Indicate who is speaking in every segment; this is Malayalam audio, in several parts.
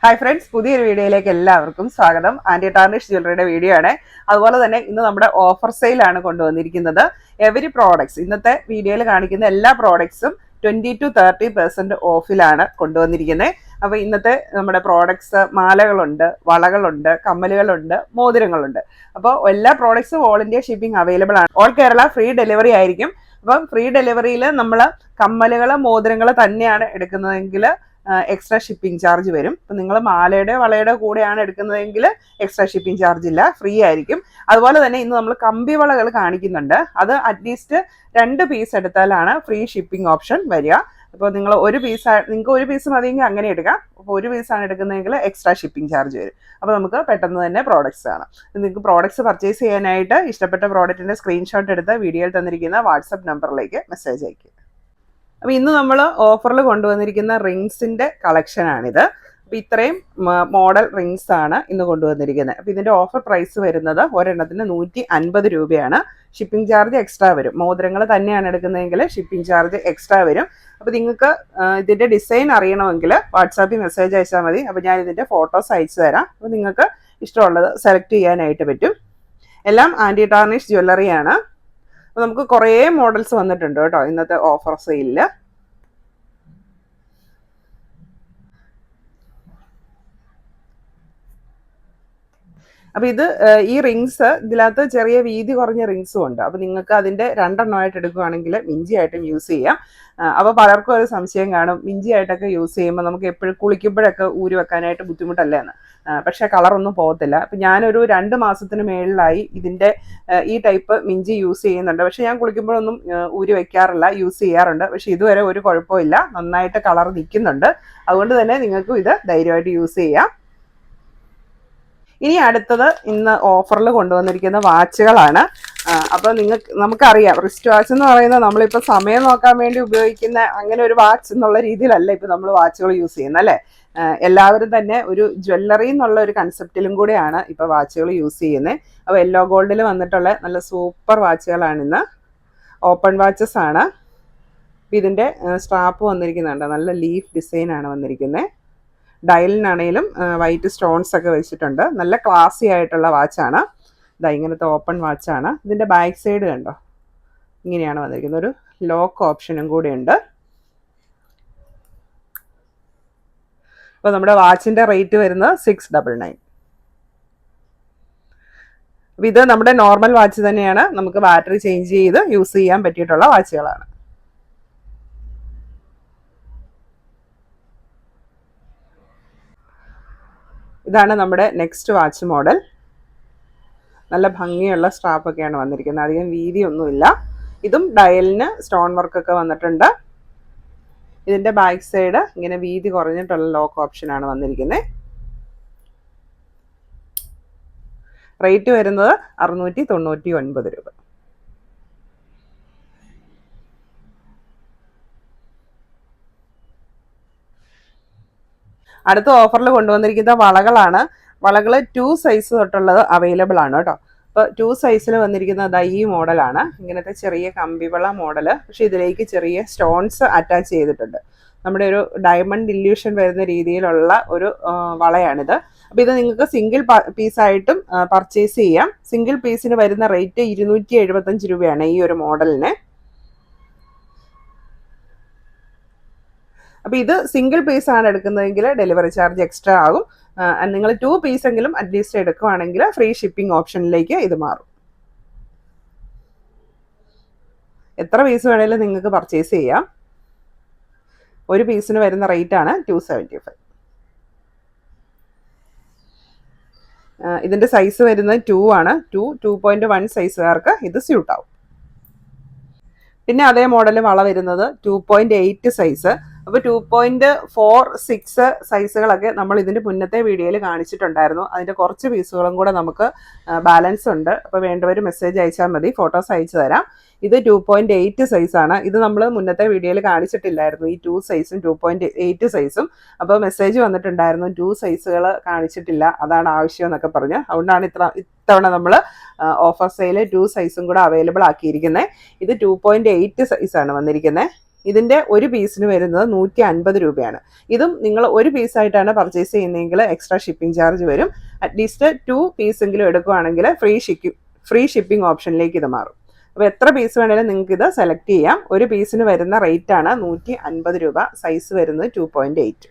Speaker 1: ഹായ് ഫ്രണ്ട്സ്, പുതിയൊരു വീഡിയോയിലേക്ക് എല്ലാവർക്കും സ്വാഗതം. ആൻറ്റി ടാർണിഷ് ജ്വല്ലറിയുടെ വീഡിയോ ആണ്. അതുപോലെ തന്നെ ഇന്ന് നമ്മുടെ ഓഫർ സെയിലാണ് കൊണ്ടുവന്നിരിക്കുന്നത്. എവരി പ്രോഡക്ട്സ്, ഇന്നത്തെ വീഡിയോയിൽ കാണിക്കുന്ന എല്ലാ പ്രോഡക്ട്സും 20 to 30% ഓഫിലാണ് കൊണ്ടുവന്നിരിക്കുന്നത്. അപ്പോൾ ഇന്നത്തെ നമ്മുടെ പ്രോഡക്ട്സ് മാലകളുണ്ട്, വളകളുണ്ട്, കമ്മലുകളുണ്ട്, മോതിരങ്ങളുണ്ട്. അപ്പോൾ എല്ലാ പ്രോഡക്ട്സും ഓൾ ഇന്ത്യ ഷിപ്പിംഗ് അവൈലബിൾ ആണ്. ഓൾ കേരള ഫ്രീ ഡെലിവറി ആയിരിക്കും. അപ്പം ഫ്രീ ഡെലിവറിയിൽ നമ്മൾ കമ്മലുകൾ, മോതിരങ്ങൾ തന്നെയാണ് എടുക്കുന്നതെങ്കിൽ എക്സ്ട്രാ ഷിപ്പിംഗ് ചാർജ് വരും. ഇപ്പം നിങ്ങൾ മാലയുടെ വളയുടെ കൂടെയാണ് എടുക്കുന്നതെങ്കിൽ എക്സ്ട്രാ ഷിപ്പിംഗ് ചാർജ് ഇല്ല, ഫ്രീ ആയിരിക്കും. അതുപോലെ തന്നെ ഇന്ന് നമ്മൾ കമ്പി വളകൾ കാണിക്കുന്നുണ്ട്. അത് അറ്റ്ലീസ്റ്റ് 2 പീസ് എടുത്താലാണ് ഫ്രീ ഷിപ്പിംഗ് ഓപ്ഷൻ വരിക. അപ്പോൾ നിങ്ങൾ നിങ്ങൾക്ക് ഒരു പീസ് മതിയെങ്കിൽ അങ്ങനെ എടുക്കാം. അപ്പോൾ ഒരു പീസാണ് എടുക്കുന്നതെങ്കിൽ എക്സ്ട്രാ ഷിപ്പിംഗ് ചാർജ് വരും. അപ്പോൾ നമുക്ക് പെട്ടെന്ന് തന്നെ പ്രോഡക്റ്റ്സ് കാണാം. നിങ്ങൾക്ക് പ്രോഡക്റ്റ്സ് പർച്ചേസ് ചെയ്യാനായിട്ട് ഇഷ്ടപ്പെട്ട പ്രോഡക്റ്റിൻ്റെ സ്ക്രീൻഷോട്ട് എടുത്ത് വീഡിയോയിൽ തന്നിരിക്കുന്ന വാട്സപ്പ് നമ്പറിലേക്ക് മെസ്സേജ് അയക്കുക. അപ്പോൾ ഇന്ന് നമ്മൾ ഓഫറിൽ കൊണ്ടുവന്നിരിക്കുന്ന റിങ്സിൻ്റെ കളക്ഷനാണിത്. അപ്പോൾ ഇത്രയും മോഡൽ റിങ്സ് ആണ് ഇന്ന് കൊണ്ടുവന്നിരിക്കുന്നത്. അപ്പോൾ ഇതിൻ്റെ ഓഫർ പ്രൈസ് വരുന്നത് ഒരെണ്ണത്തിന് 150 രൂപയാണ്. ഷിപ്പിംഗ് ചാർജ് എക്സ്ട്രാ വരും. മോതിരങ്ങൾ തന്നെയാണ് എടുക്കുന്നതെങ്കിൽ ഷിപ്പിംഗ് ചാർജ് എക്സ്ട്രാ വരും. അപ്പോൾ നിങ്ങൾക്ക് ഇതിൻ്റെ ഡിസൈൻ അറിയണമെങ്കിൽ വാട്സാപ്പിൽ മെസ്സേജ് അയച്ചാൽ മതി. അപ്പോൾ ഞാൻ ഇതിൻ്റെ ഫോട്ടോസ് അയച്ചു തരാം. അപ്പോൾ നിങ്ങൾക്ക് ഇഷ്ടമുള്ളത് സെലക്ട് ചെയ്യാനായിട്ട് പറ്റും. എല്ലാം ആൻറ്റി ടാർണിഷ് ജ്വല്ലറിയാണ്. അപ്പോൾ നമുക്ക് കുറേ മോഡൽസ് വന്നിട്ടുണ്ട് കേട്ടോ ഇന്നത്തെ ഓഫർ സെയിലിൽ. അപ്പോൾ ഈ റിങ്സ് ഇതിനകത്ത് ചെറിയ വീതി കുറഞ്ഞ റിങ്സും ഉണ്ട്. അപ്പോൾ നിങ്ങൾക്ക് അതിൻ്റെ 2 എണ്ണമായിട്ട് എടുക്കുകയാണെങ്കിൽ മിഞ്ചിയായിട്ടും യൂസ് ചെയ്യാം. അപ്പോൾ പലർക്കും ഒരു സംശയം കാണും, മിഞ്ചിയായിട്ടൊക്കെ യൂസ് ചെയ്യുമ്പോൾ നമുക്ക് എപ്പോഴും കുളിക്കുമ്പോഴൊക്കെ ഊരി വെക്കാനായിട്ട് ബുദ്ധിമുട്ടല്ലേ എന്ന്. പക്ഷേ കളറൊന്നും പോകത്തില്ല. അപ്പം ഞാനൊരു 2 മാസത്തിന് മേളിലായി ഇതിൻ്റെ ഈ ടൈപ്പ് മിഞ്ചി യൂസ് ചെയ്യുന്നുണ്ട്. പക്ഷേ ഞാൻ കുളിക്കുമ്പോഴൊന്നും ഊരി വെക്കാറില്ല, യൂസ് ചെയ്യാറുണ്ട്. പക്ഷേ ഇതുവരെ ഒരു കുഴപ്പമില്ല, നന്നായിട്ട് കളർ നിൽക്കുന്നുണ്ട്. അതുകൊണ്ട് തന്നെ നിങ്ങൾക്കും ഇത് ധൈര്യമായിട്ട് യൂസ് ചെയ്യാം. ഇനി അടുത്തത് ഇന്ന് ഓഫറിൽ കൊണ്ടുവന്നിരിക്കുന്ന വാച്ചുകളാണ്. അപ്പോൾ നമുക്കറിയാം, റിസ്റ്റ് വാച്ച് എന്ന് പറയുന്നത് നമ്മളിപ്പോൾ സമയം നോക്കാൻ വേണ്ടി ഉപയോഗിക്കുന്ന അങ്ങനെ ഒരു വാച്ച് എന്നുള്ള രീതിയിലല്ല ഇപ്പോൾ നമ്മൾ വാച്ചുകൾ യൂസ് ചെയ്യുന്നത്, അല്ലേ? എല്ലാവരും തന്നെ ഒരു ജ്വല്ലറി എന്നുള്ള ഒരു കൺസെപ്റ്റിലും കൂടെയാണ് ഇപ്പോൾ വാച്ചുകൾ യൂസ് ചെയ്യുന്നത്. അപ്പോൾ യെല്ലോ ഗോൾഡിൽ വന്നിട്ടുള്ള നല്ല സൂപ്പർ വാച്ചുകളാണിന്ന്. ഓപ്പൺ വാച്ചസ് ആണ്. ഇതിൻ്റെ സ്ട്രാപ്പ് വന്നിരിക്കുന്നുണ്ട്, നല്ല ലീഫ് ഡിസൈനാണ് വന്നിരിക്കുന്നത്. ഡയലിനാണേലും വൈറ്റ് സ്റ്റോൺസ് ഒക്കെ വെച്ചിട്ടുണ്ട്. നല്ല ക്ലാസി ആയിട്ടുള്ള വാച്ചാണ്. ഇങ്ങനത്തെ ഓപ്പൺ വാച്ചാണ്. ഇതിൻ്റെ ബാക്ക് സൈഡ് കണ്ടോ, ഇങ്ങനെയാണ് വന്നിരിക്കുന്നത്. ഒരു ലോക്ക് ഓപ്ഷനും കൂടെ ഉണ്ട്. അപ്പോൾ നമ്മുടെ വാച്ചിൻ്റെ റേറ്റ് വരുന്നത് 699. അപ്പോൾ ഇത് നമ്മുടെ നോർമൽ വാച്ച് തന്നെയാണ്. നമുക്ക് ബാറ്ററി ചേഞ്ച് ചെയ്ത് യൂസ് ചെയ്യാൻ പറ്റിയിട്ടുള്ള വാച്ചുകളാണ്. ഇതാണ് നമ്മുടെ നെക്സ്റ്റ് വാച്ച് മോഡൽ. നല്ല ഭംഗിയുള്ള സ്ട്രാപ്പൊക്കെയാണ് വന്നിരിക്കുന്നത്, അധികം വീതിയൊന്നുമില്ല. ഇതും ഡയലിന് സ്റ്റോൺ വർക്കൊക്കെ വന്നിട്ടുണ്ട്. ഇതിൻ്റെ ബാക്ക് സൈഡ് ഇങ്ങനെ വീതി കുറഞ്ഞിട്ടുള്ള ലോക്ക് ഓപ്ഷനാണ് വന്നിരിക്കുന്നത്. റേറ്റ് വരുന്നത് 699 രൂപ. അടുത്ത ഓഫറിൽ കൊണ്ടുവന്നിരിക്കുന്ന വളകളാണ്. വളകൾ 2 സൈസ് തൊട്ടുള്ളത് അവൈലബിൾ ആണ് കേട്ടോ. അപ്പോൾ 2 സൈസിൽ വന്നിരിക്കുന്നത് ഈ മോഡലാണ്. ഇങ്ങനത്തെ ചെറിയ കമ്പിവള മോഡൽ, പക്ഷേ ഇതിലേക്ക് ചെറിയ സ്റ്റോൺസ് അറ്റാച്ച് ചെയ്തിട്ടുണ്ട്. നമ്മുടെ ഒരു ഡയമണ്ട് ഇല്യൂഷൻ വരുന്ന രീതിയിലുള്ള ഒരു വളയാണിത്. അപ്പോൾ ഇത് നിങ്ങൾക്ക് സിംഗിൾ പീസായിട്ടും പർച്ചേസ് ചെയ്യാം. സിംഗിൾ പീസിന് വരുന്ന റേറ്റ് 275 രൂപയാണ് ഈ ഒരു മോഡലിന്. അപ്പോൾ ഇത് സിംഗിൾ പീസാണ് എടുക്കുന്നതെങ്കിൽ ഡെലിവറി ചാർജ് എക്സ്ട്രാ ആകും. നിങ്ങൾ 2 പീസെങ്കിലും അറ്റ്ലീസ്റ്റ് എടുക്കുകയാണെങ്കിൽ ഫ്രീ ഷിപ്പിംഗ് ഓപ്ഷനിലേക്ക് ഇത് മാറും. എത്ര പീസ് വേണമെങ്കിലും നിങ്ങൾക്ക് പർച്ചേസ് ചെയ്യാം. ഒരു പീസിന് വരുന്ന റേറ്റാണ് 275. ഇതിൻ്റെ സൈസ് വരുന്നത് 2 ആണ്. 2.1 സൈസുകാർക്ക് ഇത് സ്യൂട്ടാവും. പിന്നെ അതേ മോഡൽ വള വരുന്നത് 2.8 സൈസ്. അപ്പോൾ 2.46 സൈസുകളൊക്കെ നമ്മൾ ഇതിൻ്റെ മുന്നത്തെ വീഡിയോയിൽ കാണിച്ചിട്ടുണ്ടായിരുന്നു. അതിൻ്റെ കുറച്ച് പീസുകളും കൂടെ നമുക്ക് ബാലൻസ് ഉണ്ട്. അപ്പോൾ വേണ്ടവർ മെസ്സേജ് അയച്ചാൽ മതി, ഫോട്ടോസ് അയച്ചു തരാം. ഇത് 2.8 സൈസാണ്. ഇത് നമ്മൾ മുന്നത്തെ വീഡിയോയിൽ കാണിച്ചിട്ടില്ലായിരുന്നു, ഈ 2 സൈസും 2.8 സൈസും. അപ്പോൾ മെസ്സേജ് വന്നിട്ടുണ്ടായിരുന്നു 2 സൈസുകൾ കാണിച്ചിട്ടില്ല, അതാണ് ആവശ്യം എന്നൊക്കെ പറഞ്ഞ്. അതുകൊണ്ടാണ് ഇത്തവണ നമ്മൾ ഓഫർ സെയിൽ 2 സൈസും കൂടെ അവൈലബിൾ ആക്കിയിരിക്കുന്നത്. ഇത് 2.8 സൈസാണ് വന്നിരിക്കുന്നത്. ഇതിൻ്റെ ഒരു പീസിന് വരുന്നത് 150 രൂപയാണ്. ഇതും നിങ്ങൾ ഒരു പീസായിട്ടാണ് പർച്ചേസ് ചെയ്യുന്നതെങ്കിൽ എക്സ്ട്രാ ഷിപ്പിംഗ് ചാർജ് വരും. അറ്റ്ലീസ്റ്റ് 2 പീസെങ്കിലും എടുക്കുകയാണെങ്കിൽ ഫ്രീ ഷിപ്പിംഗ് ഓപ്ഷനിലേക്ക് ഇത് മാറും. അപ്പോൾ എത്ര പീസ് വേണമെങ്കിലും നിങ്ങൾക്ക് ഇത് സെലക്ട് ചെയ്യാം. ഒരു പീസിന് വരുന്ന റേറ്റ് ആണ് 150 രൂപ. സൈസ് വരുന്നത് 2.8.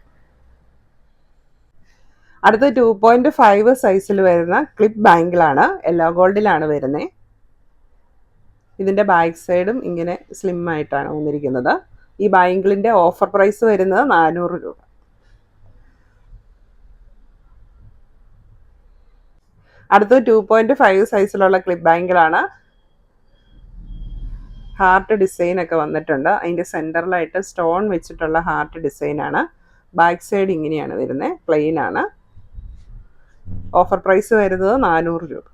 Speaker 1: അടുത്ത 2.5 സൈസിൽ വരുന്ന ക്ലിപ്പ് ബാങ്കിളാണ്. യെല്ലോ ഗോൾഡിലാണ് വരുന്നത്. ഇതിൻ്റെ ബാക്ക് സൈഡും ഇങ്ങനെ സ്ലിം ആയിട്ടാണ് വന്നിരിക്കുന്നത്. ഈ ബാങ്കിളിൻ്റെ ഓഫർ പ്രൈസ് വരുന്നത് 400 രൂപ. അടുത്തത് 2.5 സൈസിലുള്ള ക്ലിപ്പ് ബാങ്കിളാണ്. ഹാർട്ട് ഡിസൈൻ ഒക്കെ വന്നിട്ടുണ്ട്. അതിൻ്റെ സെൻറ്ററിലായിട്ട് സ്റ്റോൺ വെച്ചിട്ടുള്ള ഹാർട്ട് ഡിസൈനാണ്. ബാക്ക് സൈഡ് ഇങ്ങനെയാണ് വരുന്നത്, പ്ലെയിൻ ആണ്. ഓഫർ പ്രൈസ് വരുന്നത് 400 രൂപ.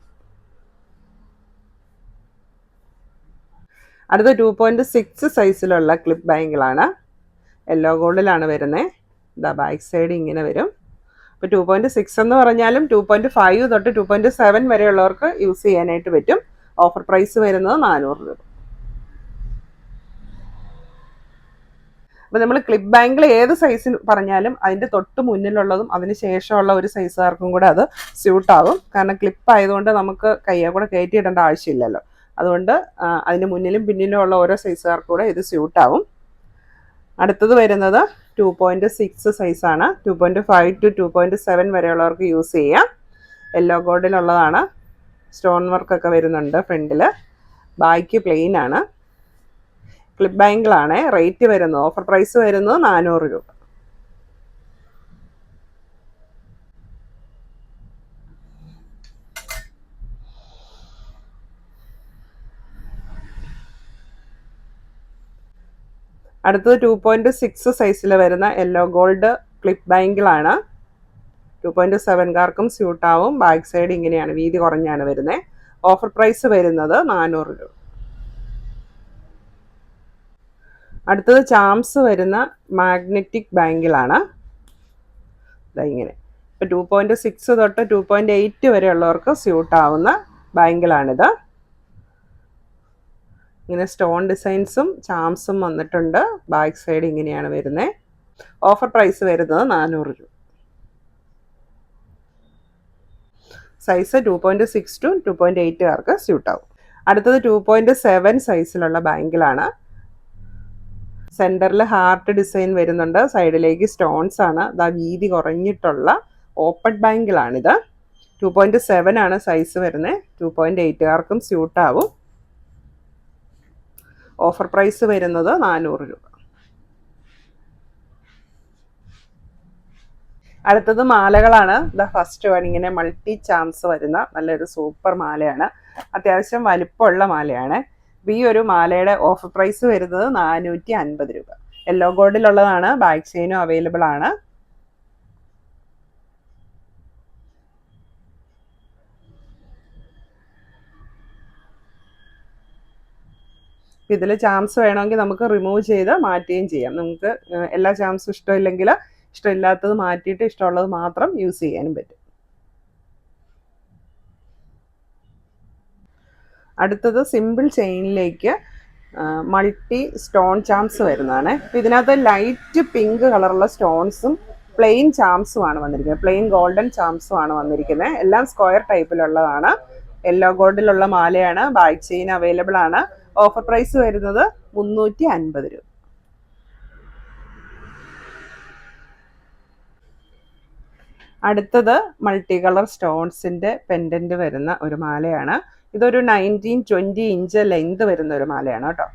Speaker 1: അടുത്ത 2.6 സൈസിലുള്ള ക്ലിപ്പ് ബാങ്കിളാണ്. യെല്ലോ ഗോൾഡിലാണ് വരുന്നത്. ഇതാ ബാക്ക് സൈഡ് ഇങ്ങനെ വരും. അപ്പോൾ 2.6 എന്ന് പറഞ്ഞാലും 2.5 തൊട്ട് 2.7 വരെയുള്ളവർക്ക് യൂസ് ചെയ്യാനായിട്ട് പറ്റും. ഓഫർ പ്രൈസ് വരുന്നത് 400 രൂപ. അപ്പോൾ നമ്മൾ ക്ലിപ്പ് ബാങ്കിൾ ഏത് സൈസിൽ പറഞ്ഞാലും അതിൻ്റെ തൊട്ട് മുന്നിലുള്ളതും അതിന് ശേഷമുള്ള ഒരു സൈസുകാർക്കും കൂടെ അത് സ്യൂട്ടാവും. കാരണം ക്ലിപ്പ് ആയതുകൊണ്ട് നമുക്ക് കയ്യെ കൂടെ കയറ്റിയിടേണ്ട ആവശ്യമില്ലല്ലോ. അതുകൊണ്ട് അതിന് മുന്നിലും പിന്നിലും ഉള്ള ഓരോ സൈസുകാർക്കും കൂടെ ഇത് സ്യൂട്ടാവും. അടുത്തത് വരുന്നത് 2.6 സൈസാണ്. 2.5 to 2.7 വരെയുള്ളവർക്ക് യൂസ് ചെയ്യാം. യെല്ലോ ഗോൾഡിലുള്ളതാണ്. സ്റ്റോൺ വർക്കൊക്കെ വരുന്നുണ്ട് ഫ്രണ്ടിൽ. ബാക്ക് പ്ലെയിൻ ആണ്. ക്ലിപ്പ് ബാങ്കിളാണ്. റേറ്റ് വരുന്നത്, ഓഫർ പ്രൈസ് വരുന്നത് 400 രൂപ. അടുത്തത് 2.6 സൈസിൽ വരുന്ന യെല്ലോ ഗോൾഡ് ക്ലിപ്പ് ബാങ്കിളാണ്. 2.7കാർക്കും സ്യൂട്ടാവും. ബാക്ക് സൈഡ് ഇങ്ങനെയാണ്, വീതി കുറഞ്ഞാണ് വരുന്നത്. ഓഫർ പ്രൈസ് വരുന്നത് 400 രൂപ. അടുത്തത് ചാംസ് വരുന്ന മാഗ്നറ്റിക് ബാങ്കിളാണ്. ഇങ്ങനെ ഇപ്പോൾ 2.6 തൊട്ട് 2.8 വരെയുള്ളവർക്ക് സ്യൂട്ടാവുന്ന ബാങ്കിളാണിത്. ഇങ്ങനെ സ്റ്റോൺ ഡിസൈൻസും ചാംസും വന്നിട്ടുണ്ട്. ബാക്ക് സൈഡ് ഇങ്ങനെയാണ് വരുന്നത്. ഓഫർ പ്രൈസ് വരുന്നത് 400 രൂപ. Size 2.6 to 2.8കാർക്ക് സ്യൂട്ടാവും. അടുത്തത് 2.7 സൈസിലുള്ള ബാങ്കിളാണ്. സെൻറ്ററിൽ ഹാർട്ട് ഡിസൈൻ വരുന്നുണ്ട്. സൈഡിലേക്ക് സ്റ്റോൺസ് ആണ്. അതാ വീതി കുറഞ്ഞിട്ടുള്ള ഓപ്പൺ ബാങ്കിളാണിത്. 2.7 ആണ് സൈസ് വരുന്നത്. 2.8കാർക്കും സ്യൂട്ടാവും. ഓഫർ പ്രൈസ് വരുന്നത് 400 രൂപ. അടുത്തത് മാലകളാണ്. ഫസ്റ്റ് വൺ ഇങ്ങനെ മൾട്ടി ചാംസ് വരുന്ന നല്ലൊരു സൂപ്പർ മാലയാണ്. അത്യാവശ്യം വലിപ്പമുള്ള മാലയാണ്. ഈ ഒരു മാലയുടെ ഓഫർ പ്രൈസ് വരുന്നത് 450 രൂപ. യെല്ലോ ഗോൾഡിലുള്ളതാണ്. ബാക്ക് ചെയിനും അവൈലബിൾ ആണ്. ഇതിൽ ചാംസ് വേണമെങ്കിൽ നമുക്ക് റിമൂവ് ചെയ്ത് മാറ്റുകയും ചെയ്യാം. നമുക്ക് എല്ലാ ചാംസും ഇഷ്ടമില്ലെങ്കിൽ ഇഷ്ടമില്ലാത്തത് മാറ്റിയിട്ട് ഇഷ്ടമുള്ളത് മാത്രം യൂസ് ചെയ്യാനും പറ്റും. അടുത്തത് സിമ്പിൾ ചെയിനിലേക്ക് മൾട്ടി സ്റ്റോൺ ചാംസ് വരുന്നതാണ്. അപ്പോൾ ഇതിനകത്ത് ലൈറ്റ് പിങ്ക് കളറുള്ള സ്റ്റോൺസും പ്ലെയിൻ ചാംസുമാണ് വന്നിരിക്കുന്നത്. പ്ലെയിൻ ഗോൾഡൻ ചാംസുമാണ് വന്നിരിക്കുന്നത്. എല്ലാം സ്ക്വയർ ടൈപ്പിലുള്ളതാണ്. യെല്ലോ ഗോൾഡിലുള്ള മാലയാണ്. ബാക്ക് ചെയിൻ അവൈലബിൾ ആണ്. ഓഫർ പ്രൈസ് വരുന്നത് 350 രൂപ. അടുത്തത് മൾട്ടി കളർ സ്റ്റോൺസിൻ്റെ പെൻഡൻറ്റ് വരുന്ന ഒരു മാലയാണ്. ഇതൊരു 19-20 ഇഞ്ച് ലെങ്ത് വരുന്ന ഒരു മാലയാണ് കേട്ടോ.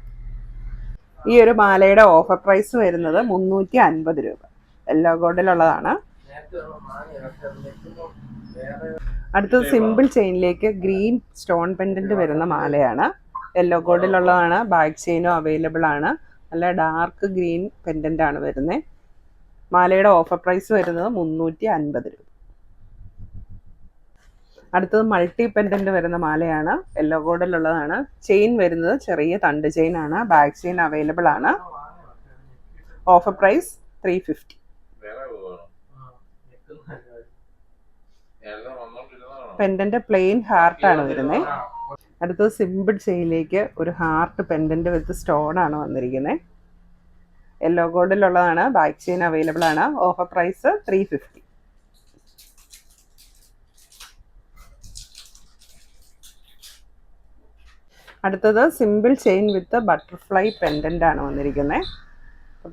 Speaker 1: ഈ ഒരു മാലയുടെ ഓഫർ പ്രൈസ് വരുന്നത് 350 രൂപ. യെല്ലോ ഗോൾഡിലുള്ളതാണ്. അടുത്തത് സിമ്പിൾ ചെയിനിലേക്ക് ഗ്രീൻ സ്റ്റോൺ പെൻഡൻറ്റ് വരുന്ന മാലയാണ്. യെല്ലോ ഗോൾഡിലുള്ളതാണ്. ബാക്ക് ചെയിനും അവൈലബിൾ ആണ്. നല്ല ഡാർക്ക് ഗ്രീൻ പെൻഡൻ്റ് ആണ് വരുന്നത്. മാലയുടെ ഓഫർ പ്രൈസ് വരുന്നത് 350 രൂപ. അടുത്തത് മൾട്ടി പെൻഡൻ്റ് വരുന്ന മാലയാണ്. യെല്ലോ ഗോൾഡിലുള്ളതാണ്. ചെയിൻ വരുന്നത് ചെറിയ തണ്ട് ചെയിൻ ആണ്. ബാക്ക് ചെയിൻ അവൈലബിൾ ആണ്. Offer price 350. പെൻഡൻ്റ് പ്ലെയിൻ ഹാർട്ടാണ് വരുന്നത്. അടുത്തത് സിമ്പിൾ ചെയിനിലേക്ക് ഒരു ഹാർട്ട് പെൻഡൻ്റ് വിത്ത് സ്റ്റോൺ ആണ് വന്നിരിക്കുന്നത്. യെല്ലോ ഗോൾഡിലുള്ളതാണ്. ബാക്ക് ചെയിൻ അവൈലബിൾ ആണ്. Offer price 350. അടുത്തത് simple chain with butterfly pendant ആണ് വന്നിരിക്കുന്നത്.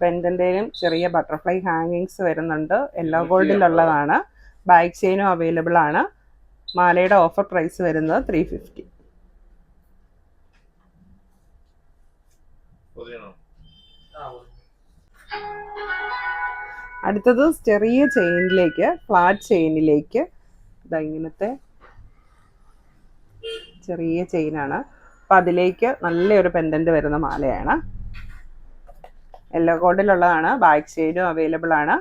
Speaker 1: പെൻഡൻ്റെയും ചെറിയ ബട്ടർഫ്ലൈ ഹാങ്ങിങ്സ് വരുന്നുണ്ട്. യെല്ലോ ഗോൾഡിലുള്ളതാണ്. ബാക്ക് ചെയിനും അവൈലബിൾ ആണ്. മാലയുടെ ഓഫർ പ്രൈസ് വരുന്നത് 350. അടുത്തത് ചെറിയ ചെയിനിലേക്ക്, ഫ്ലാറ്റ് ചെയിനിലേക്ക് ഇങ്ങനത്തെ ചെറിയ ചെയിനാണ്. അപ്പം അതിലേക്ക് നല്ലൊരു പെൻഡൻറ്റ് വരുന്ന മാലയാണ്. യെല്ലോ ഗോൾഡിലുള്ളതാണ്. ബാക്ക് ചെയിനും അവൈലബിൾ ആണ്.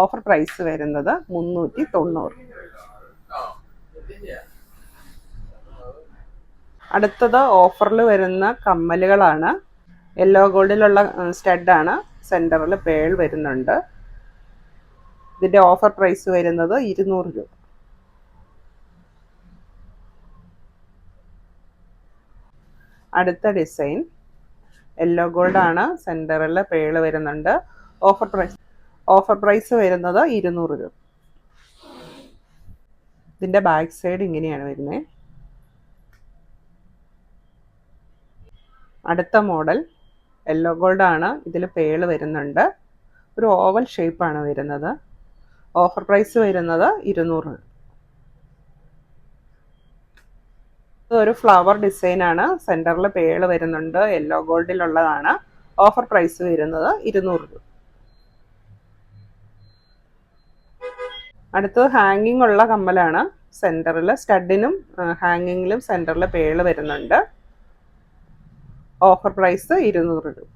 Speaker 1: ഓഫർ പ്രൈസ് വരുന്നത് 390. അടുത്തത് ഓഫറിൽ വരുന്ന കമ്മലുകളാണ്. യെല്ലോ ഗോൾഡിലുള്ള സ്റ്റഡാണ്. സെൻറ്ററിൽ പേൾ വരുന്നുണ്ട്. ഇതിൻ്റെ ഓഫർ പ്രൈസ് വരുന്നത് 200 രൂപ. അടുത്ത ഡിസൈൻ യെല്ലോ ഗോൾഡാണ്. സെൻറ്ററിൽ പേൾ വരുന്നുണ്ട്. ഓഫർ പ്രൈസ് വരുന്നത് 200 രൂപ. ഇതിൻ്റെ ബാക്ക് സൈഡ് ഇങ്ങനെയാണ് വരുന്നത്. അടുത്ത മോഡൽ യെല്ലോ ഗോൾഡാണ്. ഇതിൽ പേൾ വരുന്നുണ്ട്. ഒരു ഓവൽ ഷേപ്പാണ് വരുന്നത്. ഓഫർ പ്രൈസ് വരുന്നത് 200 രൂപ. ഇതൊരു ഫ്ലവർ ഡിസൈനാണ്. സെൻറ്ററിൽ പേൾ വരുന്നുണ്ട്. യെല്ലോ ഗോൾഡിലുള്ളതാണ്. ഓഫർ പ്രൈസ് വരുന്നത് 200 രൂപ. അടുത്തത് ഹാങ്ങിങ് ഉള്ള കമ്മലാണ്. സെൻറ്ററിൽ സ്റ്റഡിനും ഹാങ്ങിങ്ങിലും സെൻറ്ററിൽ പേൾ വരുന്നുണ്ട്. ഓഫർ പ്രൈസ് 200 രൂപ.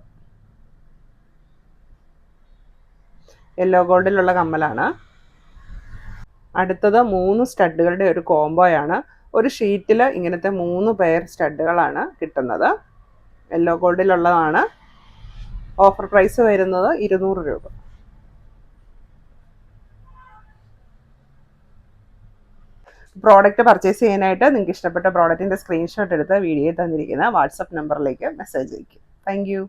Speaker 1: യെല്ലോ ഗോൾഡിലുള്ള കമ്മലാണ്. അടുത്തത് 3 സ്റ്റഡുകളുടെ ഒരു കോംബോയാണ്. ഒരു ഷീറ്റിൽ ഇങ്ങനത്തെ 3 പെയർ സ്റ്റഡുകളാണ് കിട്ടുന്നത്. യെല്ലോ ഗോൾഡിലുള്ളതാണ്. ഓഫർ പ്രൈസ് വരുന്നത് 200 രൂപ. പ്രോഡക്റ്റ് പർച്ചേസ് ചെയ്യാനായിട്ട് നിങ്ങൾക്ക് ഇഷ്ടപ്പെട്ട പ്രോഡക്റ്റിൻ്റെ സ്ക്രീൻഷോട്ട് എടുത്ത് വീഡിയോയിൽ തന്നിരിക്കുന്ന വാട്സപ്പ് നമ്പറിലേക്ക് മെസ്സേജ് അയയ്ക്കും. Thank you.